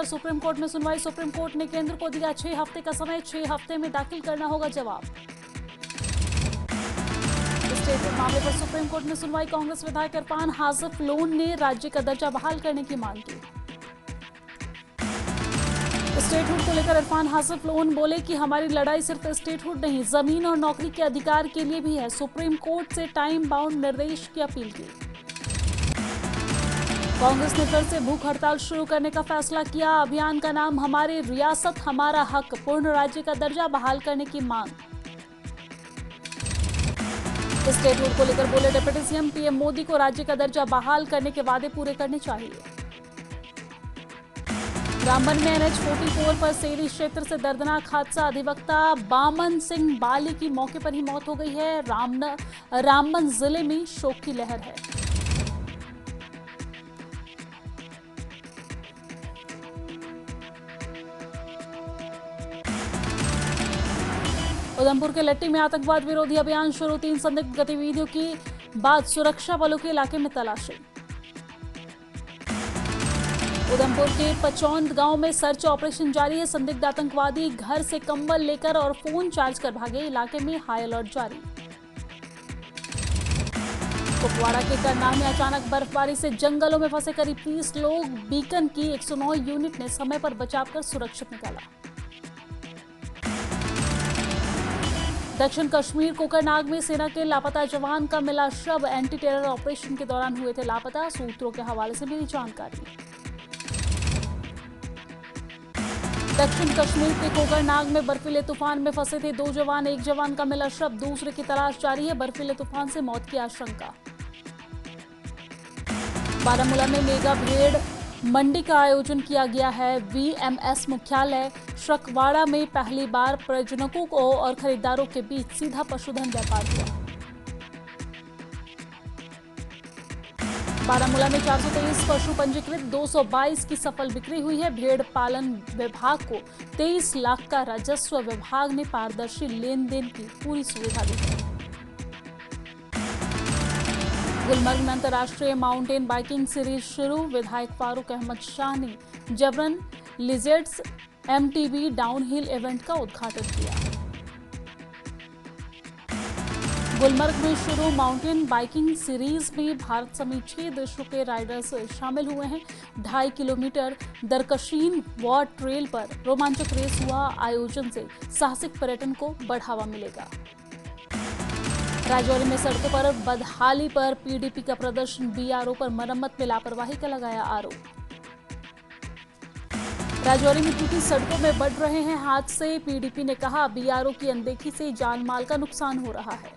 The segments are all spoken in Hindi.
लेकर सुप्रीम कोर्ट में सुनवाई। सुप्रीम कोर्ट ने केंद्र को दिया 6 हफ्ते का समय, 6 हफ्ते में दाखिल करना होगा जवाब। स्टेटहुड मामले पर सुप्रीम कोर्ट में सुनवाई। कांग्रेस विधायक इरफान हासिफ लोन ने राज्य का दर्जा बहाल करने की मांग की। स्टेटहुड को लेकर इरफान हासिफ लोन बोले कि हमारी लड़ाई सिर्फ स्टेटहुड नहीं, जमीन और नौकरी के अधिकार के लिए भी है। सुप्रीम कोर्ट से टाइम बाउंड निर्देश की अपील की। कांग्रेस ने फिर से भूख हड़ताल शुरू करने का फैसला किया। अभियान का नाम हमारी रियासत हमारा हक, पूर्ण राज्य का दर्जा बहाल करने की मांग। स्टेटहुड को लेकर बोले डिप्टी सीएम पीएम मोदी को राज्य का दर्जा बहाल करने के वादे पूरे करने चाहिए। रामबन में NH-44 पर सेरी क्षेत्र से दर्दनाक हादसा, अधिवक्ता बामन सिंह बाली की मौके पर ही मौत हो गई है। रामबन जिले में शोक की लहर है। उधमपुर के लट्टी में आतंकवाद विरोधी अभियान शुरू, 3 संदिग्ध गतिविधियों की बाद सुरक्षा बलों के इलाके में तलाशी। उधमपुर के पचौंद गांव में सर्च ऑपरेशन जारी है। संदिग्ध आतंकवादी घर से कंबल लेकर और फोन चार्ज कर भागे, इलाके में हाई अलर्ट जारी। कुपवाड़ा के करनाल में अचानक बर्फबारी से जंगलों में फंसे करीब 30 लोग, बीकन की 109 यूनिट ने समय पर बचाव कर सुरक्षित निकाला। दक्षिण कश्मीर कोकरनाग में सेना के लापता जवान का मिला शव, एंटी टेरर ऑपरेशन के दौरान हुए थे लापता, सूत्रों के हवाले से मिली जानकारी। दक्षिण कश्मीर के कोकरनाग में बर्फीले तूफान में फंसे थे 2 जवान, एक जवान का मिला शव, दूसरे की तलाश जारी है। बर्फीले तूफान से मौत की आशंका। बारामूला में मेगा भेड़ मंडी का आयोजन किया गया है। VMS मुख्यालय शक्वाड़ा में पहली बार प्रजनकों को और खरीदारों के बीच सीधा पशुधन व्यापार हुआ। बारामूला में 423 पशु पंजीकृत, 222 की सफल बिक्री हुई है। भेड़ पालन विभाग को 23 लाख का राजस्व, विभाग ने पारदर्शी लेन देन की पूरी सुविधा दी है। गुलमर्ग में अंतर्राष्ट्रीय माउंटेन बाइकिंग सीरीज शुरू, विधायक फारूक अहमद शाह ने जबरन लिजेंड्स MTB डाउनहिल इवेंट का उद्घाटन किया। गुलमर्ग में शुरू माउंटेन बाइकिंग सीरीज में भारत समेत 6 देशों के राइडर्स शामिल हुए हैं। 2.5 किलोमीटर दरकशीन वॉर ट्रेल पर रोमांचक रेस हुआ। आयोजन से साहसिक पर्यटन को बढ़ावा मिलेगा। राजौरी में सड़कों पर बदहाली पर PDP का प्रदर्शन, BRO पर मरम्मत में लापरवाही का लगाया आरोप। राजौरी में टूटी सड़कों में बढ़ रहे हैं हादसे, PDP ने कहा BRO की अनदेखी से जान माल का नुकसान हो रहा है।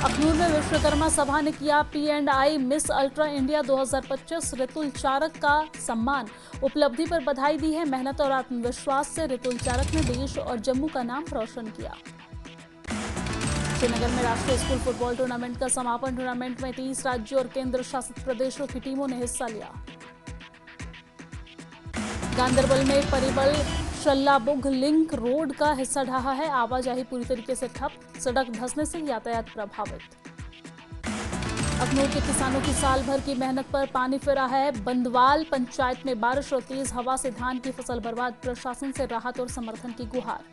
अखनूर में विश्वकर्मा सभा ने किया P&I miss ultra India 2025, Ritul Charak का सम्मान, उपलब्धि पर बधाई दी है। मेहनत और आत्मविश्वास से रितुल चारक ने देश और जम्मू का नाम रोशन किया। श्रीनगर में राष्ट्रीय स्कूल फुटबॉल टूर्नामेंट का समापन, टूर्नामेंट में 30 राज्यों और केंद्र शासित प्रदेशों की टीमों ने हिस्सा लिया। गांदरबल में परिबल शल्लाबुग लिंक रोड का हिस्सा ढहा है, आवाजाही पूरी तरीके से ठप, सड़क धंसने से यातायात प्रभावित। अखनूर के किसानों की साल भर की मेहनत पर पानी फिरा है। बंदवाल पंचायत में बारिश और तेज हवा से धान की फसल बर्बाद, प्रशासन से राहत और समर्थन की गुहार।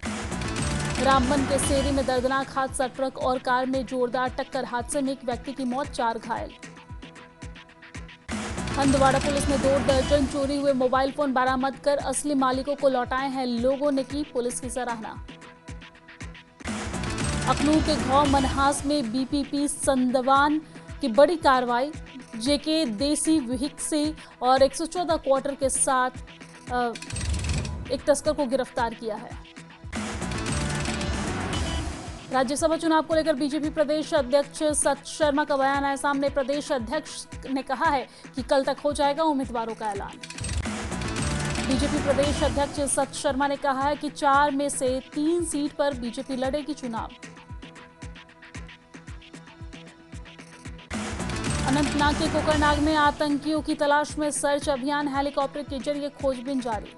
रामबन के सेरी में दर्दनाक हादसा, ट्रक और कार में जोरदार टक्कर, हादसे में एक व्यक्ति की मौत, 4 घायल। हंदवाड़ा पुलिस ने 2 दर्जन चोरी हुए मोबाइल फोन बरामद कर असली मालिकों को लौटाए हैं, लोगों ने की पुलिस की सराहना। अखनूर के गांव मनहास में BPP संदवान की बड़ी कार्रवाई, JK देसी विहिक से और 114 क्वार्टर के साथ एक तस्कर को गिरफ्तार किया है। राज्यसभा चुनाव को लेकर बीजेपी प्रदेश अध्यक्ष सत शर्मा का बयान आया सामने। प्रदेश अध्यक्ष ने कहा है कि कल तक हो जाएगा उम्मीदवारों का ऐलान। बीजेपी प्रदेश अध्यक्ष सत शर्मा ने कहा है कि 4 में से 3 सीट पर बीजेपी लड़ेगी चुनाव। अनंतनाग के कोकरनाग में आतंकियों की तलाश में सर्च अभियान, हेलीकॉप्टर के जरिए खोजबीन जारी।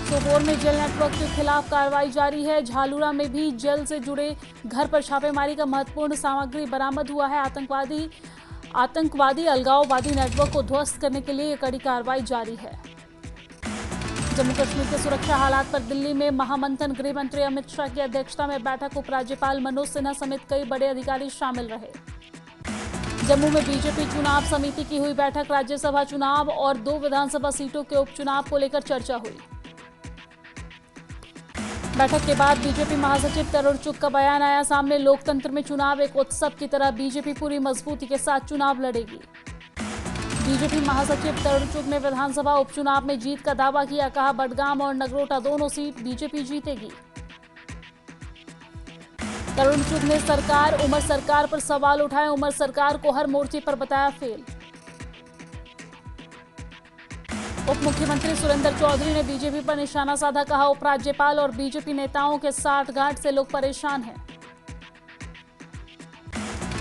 सोपोर में जेल नेटवर्क के खिलाफ कार्रवाई जारी है। झालुरा में भी जेल से जुड़े घर पर छापेमारी का महत्वपूर्ण सामग्री बरामद हुआ है। आतंकवादी अलगाववादी नेटवर्क को ध्वस्त करने के लिए कड़ी कार्रवाई जारी है। जम्मू कश्मीर के सुरक्षा हालात पर दिल्ली में महामंथन। गृह मंत्री अमित शाह की अध्यक्षता में बैठक। उपराज्यपाल मनोज सिन्हा समेत कई बड़े अधिकारी शामिल रहे। जम्मू में बीजेपी चुनाव समिति की हुई बैठक। राज्यसभा चुनाव और 2 विधानसभा सीटों के उपचुनाव को लेकर चर्चा हुई। बैठक के बाद बीजेपी महासचिव तरुण चुग का बयान आया सामने। लोकतंत्र में चुनाव एक उत्सव की तरह बीजेपी पूरी मजबूती के साथ चुनाव लड़ेगी। बीजेपी महासचिव तरुण चुग ने विधानसभा उपचुनाव में जीत का दावा किया। कहा, बडगाम और नगरोटा दोनों सीट बीजेपी जीतेगी। तरुण चुग ने उमर सरकार पर सवाल उठाए। उमर सरकार को हर मोर्चे पर बताया फेल। उप मुख्यमंत्री सुरेंद्र चौधरी ने बीजेपी पर निशाना साधा। कहा, उपराज्यपाल और बीजेपी नेताओं के साठगांठ से लोग परेशान हैं।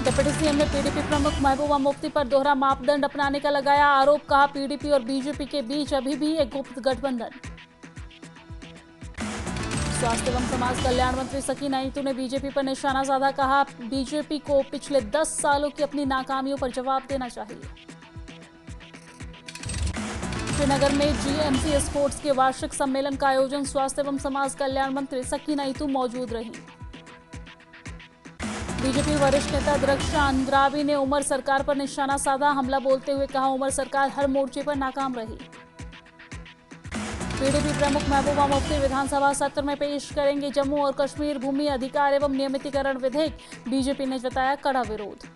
डिप्टी सीएम ने पीडीपी प्रमुख महबूबा मुफ्ती पर दोहरा मापदंड अपनाने का लगाया आरोप। कहा, पीडीपी और बीजेपी के बीच अभी भी एक गुप्त गठबंधन। स्वास्थ्य एवं समाज कल्याण मंत्री सकीना ईतू ने बीजेपी पर निशाना साधा। कहा, बीजेपी को पिछले 10 सालों की अपनी नाकामियों पर जवाब देना चाहिए। श्रीनगर में जीएमसी स्पोर्ट्स के वार्षिक सम्मेलन का आयोजन। स्वास्थ्य एवं समाज कल्याण मंत्री सकीना ईतू मौजूद रहीं। बीजेपी वरिष्ठ नेता दृक्षा अंद्राबी ने उमर सरकार पर निशाना साधा। हमला बोलते हुए कहा, उमर सरकार हर मोर्चे पर नाकाम रही। पीडीपी प्रमुख महबूबा मुफ्ती विधानसभा सत्र में पेश करेंगे जम्मू और कश्मीर भूमि अधिकार एवं नियमितीकरण विधेयक। बीजेपी ने जताया कड़ा विरोध।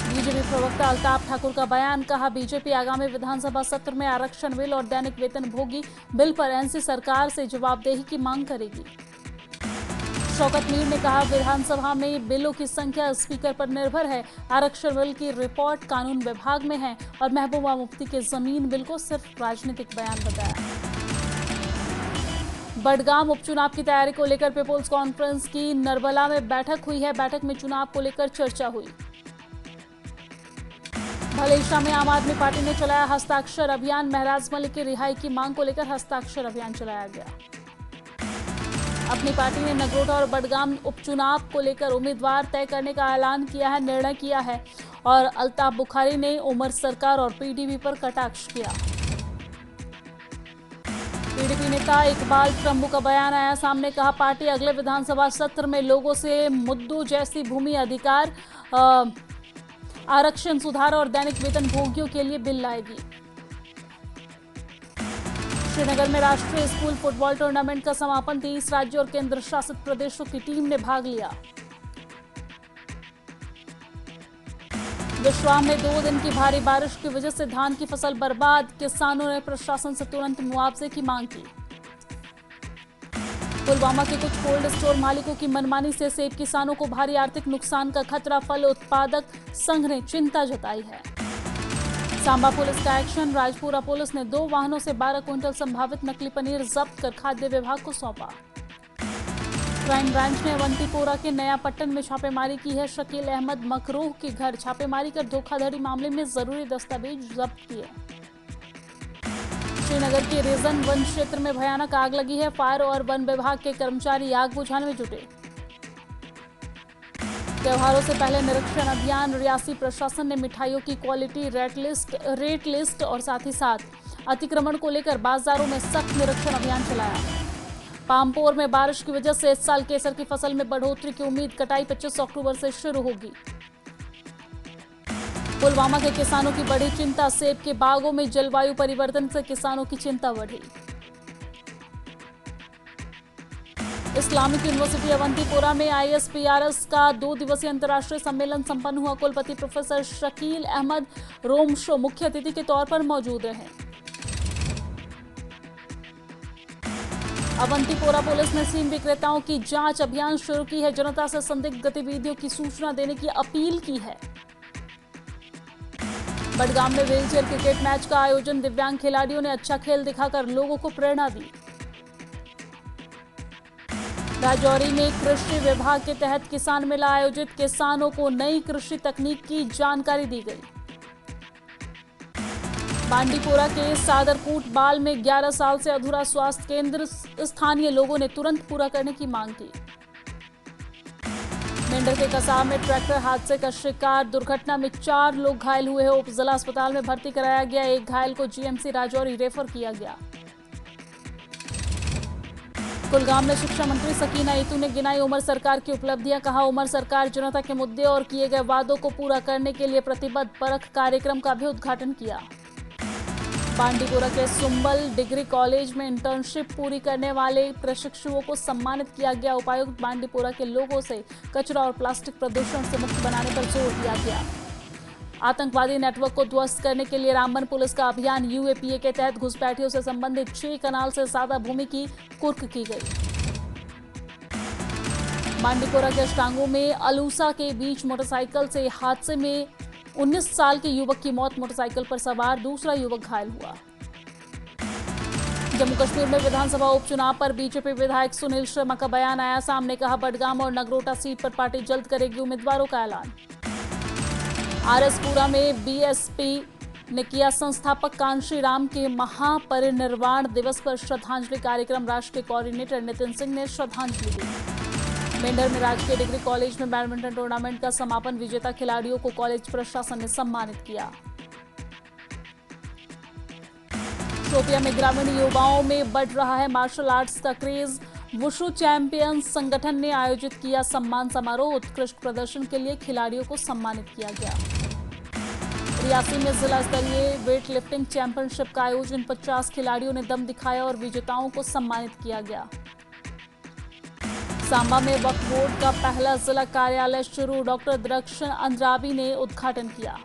बीजेपी प्रवक्ता अल्ताफ ठाकुर का बयान। कहा, बीजेपी आगामी विधानसभा सत्र में आरक्षण बिल और दैनिक वेतन भोगी बिल पर एनसी सरकार से जवाबदेही की मांग करेगी। शौकत मीर ने कहा, विधानसभा में बिलों की संख्या स्पीकर पर निर्भर है। आरक्षण बिल की रिपोर्ट कानून विभाग में है और महबूबा मुफ्ती के जमीन बिल को सिर्फ राजनीतिक बयान बताया। बडगाम उपचुनाव की तैयारी को लेकर पीपुल्स कॉन्फ्रेंस की नरबला में बैठक हुई है। बैठक में चुनाव को लेकर चर्चा हुई। भलेशा में आम आदमी पार्टी ने चलाया हस्ताक्षर अभियान। महराज मलिक की रिहाई की मांग को लेकर हस्ताक्षर अभियान चलाया गया। अपनी पार्टी ने नगरोटा और बडगाम उपचुनाव को लेकर उम्मीदवार तय करने का ऐलान किया है, निर्णय किया है और अल्ताफ बुखारी ने उमर सरकार और पीडीपी पर कटाक्ष किया। पीडीपी नेता इकबाल त्रंबू का बयान आया सामने। कहा, पार्टी अगले विधानसभा सत्र में लोगों से मुद्दों जैसी भूमि अधिकार, आरक्षण सुधार और दैनिक वेतन भोगियों के लिए बिल लाएगी। श्रीनगर में राष्ट्रीय स्कूल फुटबॉल टूर्नामेंट का समापन। 30 राज्यों और केंद्र शासित प्रदेशों की टीम ने भाग लिया। विश्राम में 2 दिन की भारी बारिश की वजह से धान की फसल बर्बाद। किसानों ने प्रशासन से तुरंत मुआवजे की मांग की। पुलवामा के कुछ कोल्ड स्टोर मालिकों की मनमानी से सेब किसानों को भारी आर्थिक नुकसान का खतरा। फल उत्पादक संघ ने चिंता जताई है। सांबा पुलिस का एक्शन। राजपुरा पुलिस ने 2 वाहनों से 12 क्विंटल संभावित नकली पनीर जब्त कर खाद्य विभाग को सौंपा। क्राइम ब्रांच ने अवंतीपोरा के नया पट्टन में छापेमारी की है। शकील अहमद मकरूह के घर छापेमारी कर धोखाधड़ी मामले में जरूरी दस्तावेज जब्त किए। श्रीनगर के रेजन वन क्षेत्र में भयानक आग लगी है। फायर और वन विभाग के कर्मचारी आग बुझाने में जुटे। त्योहारों से पहले निरीक्षण अभियान। रियासी प्रशासन ने मिठाइयों की क्वालिटी, रेट लिस्ट और साथ ही साथ अतिक्रमण को लेकर बाजारों में सख्त निरीक्षण अभियान चलाया। पामपोर में बारिश की वजह से इस साल केसर की फसल में बढ़ोतरी की उम्मीद। कटाई 25 अक्टूबर से शुरू होगी। पुलवामा के किसानों की बड़ी चिंता। सेब के बागों में जलवायु परिवर्तन से किसानों की चिंता बढ़ी। इस्लामिक यूनिवर्सिटी अवंतीपोरा में ISPRS का 2 दिवसीय अंतर्राष्ट्रीय सम्मेलन संपन्न हुआ। कुलपति प्रोफेसर शकील अहमद रोमशो मुख्य अतिथि के तौर पर मौजूद रहे। अवंतीपोरा पुलिस ने सिम विक्रेताओं की जांच अभियान शुरू की है। जनता से संदिग्ध गतिविधियों की सूचना देने की अपील की है। बडगाम में व्हीलचेयर क्रिकेट मैच का आयोजन। दिव्यांग खिलाड़ियों ने अच्छा खेल दिखाकर लोगों को प्रेरणा दी। राजौरी में कृषि विभाग के तहत किसान मेला आयोजित। किसानों को नई कृषि तकनीक की जानकारी दी गई। बांडीपोरा के सादरकूट बाल में 11 साल से अधूरा स्वास्थ्य केंद्र। स्थानीय लोगों ने तुरंत पूरा करने की मांग की। मेंढर के कसाब में ट्रैक्टर हादसे का शिकार, दुर्घटना में 4 लोग घायल हुए हैं। उप जिला अस्पताल में भर्ती कराया गया, एक घायल को जीएमसी राजौरी रेफर किया गया। कुलगाम में शिक्षा मंत्री सकीना ईतू ने गिनाई उमर सरकार की उपलब्धियां, कहा उमर सरकार जनता के मुद्दे और किए गए वादों को पूरा करने के लिए प्रतिबद्ध, परख कार्यक्रम का भी उद्घाटन किया। बांडीपुरा के सुंबल डिग्री कॉलेज में इंटर्नशिप पूरी करने वाले प्रशिक्षुओं को सम्मानित किया गया। उपायुक्त बांडीपुरा के लोगों से कचरा और प्लास्टिक प्रदूषण से मुक्त बनाने पर जोर दिया गया। आतंकवादी नेटवर्क को ध्वस्त करने के लिए रामबन पुलिस का अभियान, यूएपीए के तहत घुसपैठियों से संबंधित 6 कनाल से ज्यादा भूमि की कुर्क की गई। बांडीपुरा के अष्टांगों में अलूसा के बीच मोटरसाइकिल से हादसे में 19 साल के युवक की मौत, मोटरसाइकिल पर सवार दूसरा युवक घायल हुआ। जम्मू कश्मीर में विधानसभा उपचुनाव पर बीजेपी विधायक सुनील शर्मा का बयान आया सामने, कहा बडगाम और नगरोटा सीट पर पार्टी जल्द करेगी उम्मीदवारों का ऐलान। आरएसपुरा में बीएसपी ने किया संस्थापक कांशी राम के महापरिनिर्वाण दिवस पर श्रद्धांजलि कार्यक्रम, राष्ट्रीय कोऑर्डिनेटर नितिन सिंह ने श्रद्धांजलि दी। मेंढर में राजकीय डिग्री कॉलेज में बैडमिंटन टूर्नामेंट का समापन, विजेता खिलाड़ियों को कॉलेज प्रशासन ने सम्मानित किया। शोपियां में ग्रामीण युवाओं में बढ़ रहा है मार्शल आर्ट्स का क्रेज, वुशु चैंपियंस संगठन ने आयोजित किया सम्मान समारोह, उत्कृष्ट प्रदर्शन के लिए खिलाड़ियों को सम्मानित किया गया। रियासी में जिला स्तरीय वेट लिफ्टिंग चैंपियनशिप का आयोजन, 50 खिलाड़ियों ने दम दिखाया और विजेताओं को सम्मानित किया गया। सांबा में वक्फ बोर्ड का पहला जिला कार्यालय शुरू, डॉक्टर दरख्शन अंद्राबी ने उद्घाटन किया।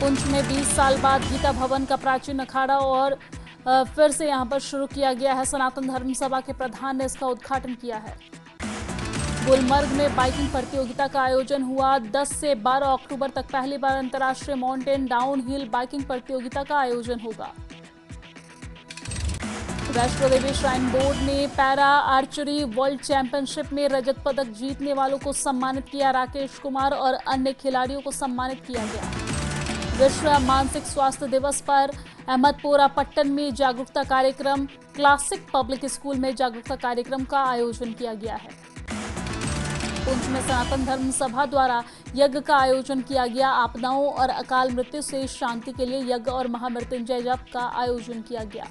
पुंछ में 20 साल बाद गीता भवन का प्राचीन अखाड़ा और फिर से यहां पर शुरू किया गया है, सनातन धर्म सभा के प्रधान ने इसका उद्घाटन किया है। गुलमर्ग में बाइकिंग प्रतियोगिता का आयोजन हुआ, 10 से 12 अक्टूबर तक पहली बार अंतर्राष्ट्रीय माउंटेन डाउनहिल बाइकिंग प्रतियोगिता का आयोजन होगा। वैष्णो देवी श्राइन बोर्ड ने पैरा आर्चरी वर्ल्ड चैंपियनशिप में रजत पदक जीतने वालों को सम्मानित किया, राकेश कुमार और अन्य खिलाड़ियों को सम्मानित किया गया। विश्व मानसिक स्वास्थ्य दिवस पर अहमदपुरा पट्टन में जागरूकता कार्यक्रम, क्लासिक पब्लिक स्कूल में जागरूकता कार्यक्रम का आयोजन किया गया है। पुंछ में सनातन धर्म सभा द्वारा यज्ञ का आयोजन किया गया, आपदाओं और अकाल मृत्यु से शांति के लिए यज्ञ और महामृत्युंजय जप का आयोजन किया गया।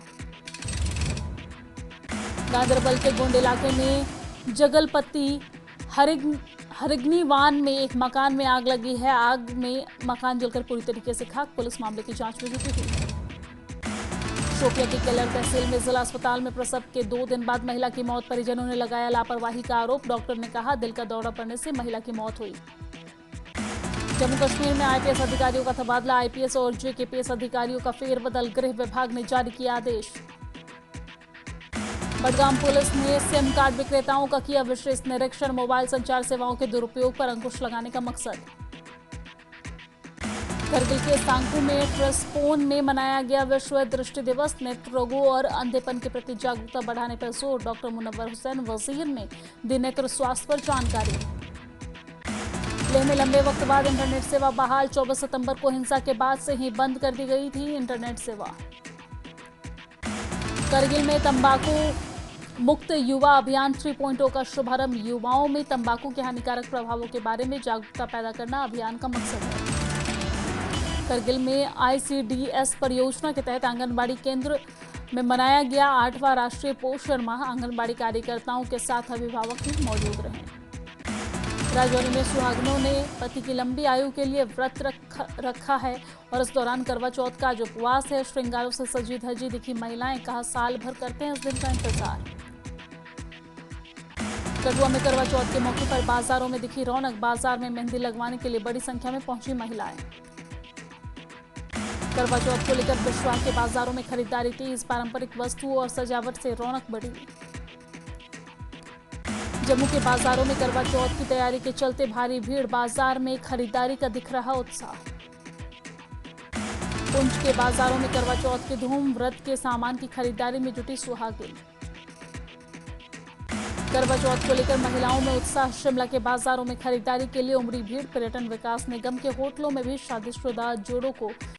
गांदरबल के गोंड इलाके में जगलपत्ती हरिगनीवान में एक मकान में आग लगी है, आग में मकान जलकर पूरी तरीके से खाक, पुलिस मामले की जांच में जुटी हुई है। शोपिया की केलर तहसील में जिला अस्पताल में प्रसव के 2 दिन बाद महिला की मौत, परिजनों ने लगाया लापरवाही का आरोप, डॉक्टर ने कहा दिल का दौरा पड़ने से महिला की मौत हुई। जम्मू कश्मीर में आईपीएस अधिकारियों का तबादला, आईपीएस और जेकेपीएस अधिकारियों का फेरबदल, गृह विभाग ने जारी किया आदेश। बडगाम पुलिस ने सिम कार्ड विक्रेताओं का किया विशेष निरीक्षण, मोबाइल संचार सेवाओं के दुरुपयोग पर अंकुश लगाने का मकसद। करगिल के सांकू में ट्रस्पोन में मनाया गया विश्व दृष्टि दिवस, नेत्र रोगों और अंधेपन के प्रति जागरूकता बढ़ाने पर जोर, डॉक्टर मुनव्वर हुसैन वजीर ने दी नेत्र स्वास्थ्य पर जानकारी। लेह में लंबे वक्त बाद इंटरनेट सेवा बहाल, 24 सितंबर को हिंसा के बाद से ही बंद कर दी गई थी इंटरनेट सेवा। करगिल में तंबाकू मुक्त युवा अभियान 3.0 का शुभारंभ, युवाओं में तंबाकू के हानिकारक प्रभावों के बारे में जागरूकता पैदा करना अभियान का मकसद है। करगिल में आईसीडीएस परियोजना के तहत आंगनबाड़ी केंद्र में मनाया गया 8वां राष्ट्रीय पोषण माह, आंगनबाड़ी कार्यकर्ताओं के साथ अभिभावक भी मौजूद रहे। राजौरी में सुहागिनों ने पति की लंबी आयु के लिए व्रत रखा है और इस दौरान करवा चौथ का जो उपवास है, श्रृंगारों से सजी धजी दिखी महिलाएं, कहा साल भर करते हैं इस दिन का इंतजार। कठुआ में करवा चौथ के मौके पर बाजारों में दिखी रौनक, बाजार में मेहंदी लगवाने के लिए बड़ी संख्या में पहुंची महिलाएं। करवा चौथ को लेकर बिश्वा के बाजारों में खरीदारी तेज, पारंपरिक वस्तुओं और सजावट से रौनक बढ़ी। जम्मू के बाजारों में करवा चौथ की तैयारी के चलते भारी भीड़, बाजार में खरीदारी का दिख रहा उत्साह। पुंछ के बाजारों में करवा चौथ की धूम, व्रत के सामान की खरीदारी में जुटी सुहागिन। करवा चौथ को लेकर महिलाओं में उत्साह, शिमला के बाजारों में खरीदारी के लिए उमड़ी भीड़, पर्यटन विकास निगम के होटलों में भी शादीशुदा जोड़ों को